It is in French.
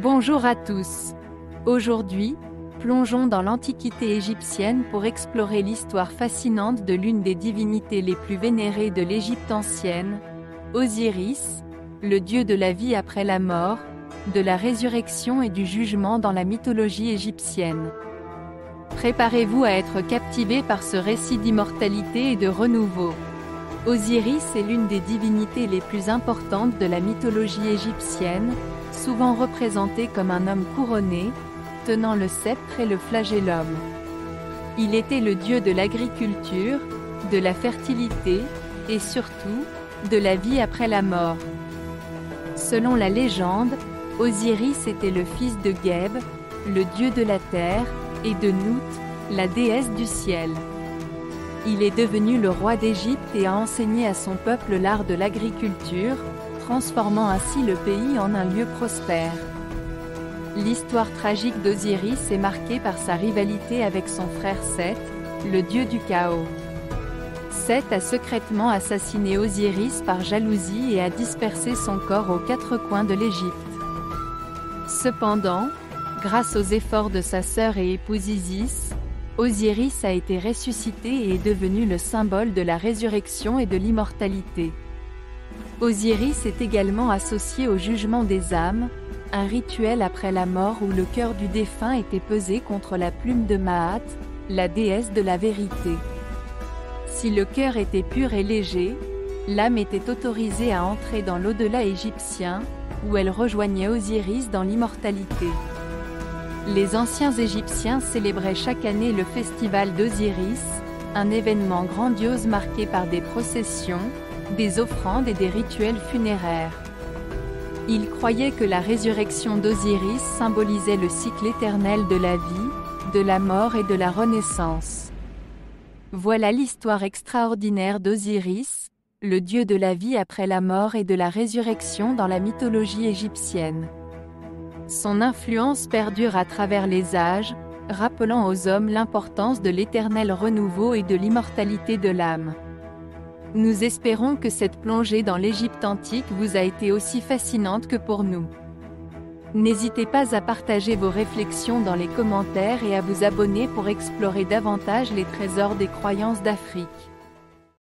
Bonjour à tous. Aujourd'hui, plongeons dans l'Antiquité égyptienne pour explorer l'histoire fascinante de l'une des divinités les plus vénérées de l'Égypte ancienne, Osiris, le dieu de la vie après la mort, de la résurrection et du jugement dans la mythologie égyptienne. Préparez-vous à être captivés par ce récit d'immortalité et de renouveau. Osiris est l'une des divinités les plus importantes de la mythologie égyptienne, souvent représenté comme un homme couronné, tenant le sceptre et le flagellum. Il était le dieu de l'agriculture, de la fertilité, et surtout, de la vie après la mort. Selon la légende, Osiris était le fils de Geb, le dieu de la terre, et de Nout, la déesse du ciel. Il est devenu le roi d'Égypte et a enseigné à son peuple l'art de l'agriculture, transformant ainsi le pays en un lieu prospère. L'histoire tragique d'Osiris est marquée par sa rivalité avec son frère Seth, le dieu du chaos. Seth a secrètement assassiné Osiris par jalousie et a dispersé son corps aux quatre coins de l'Égypte. Cependant, grâce aux efforts de sa sœur et épouse Isis, Osiris a été ressuscité et est devenu le symbole de la résurrection et de l'immortalité. Osiris est également associé au jugement des âmes, un rituel après la mort où le cœur du défunt était pesé contre la plume de Maat, la déesse de la vérité. Si le cœur était pur et léger, l'âme était autorisée à entrer dans l'au-delà égyptien, où elle rejoignait Osiris dans l'immortalité. Les anciens Égyptiens célébraient chaque année le festival d'Osiris, un événement grandiose marqué par des processions, des offrandes et des rituels funéraires. Ils croyaient que la résurrection d'Osiris symbolisait le cycle éternel de la vie, de la mort et de la renaissance. Voilà l'histoire extraordinaire d'Osiris, le dieu de la vie après la mort et de la résurrection dans la mythologie égyptienne. Son influence perdure à travers les âges, rappelant aux hommes l'importance de l'éternel renouveau et de l'immortalité de l'âme. Nous espérons que cette plongée dans l'Égypte antique vous a été aussi fascinante que pour nous. N'hésitez pas à partager vos réflexions dans les commentaires et à vous abonner pour explorer davantage les trésors des croyances d'Afrique.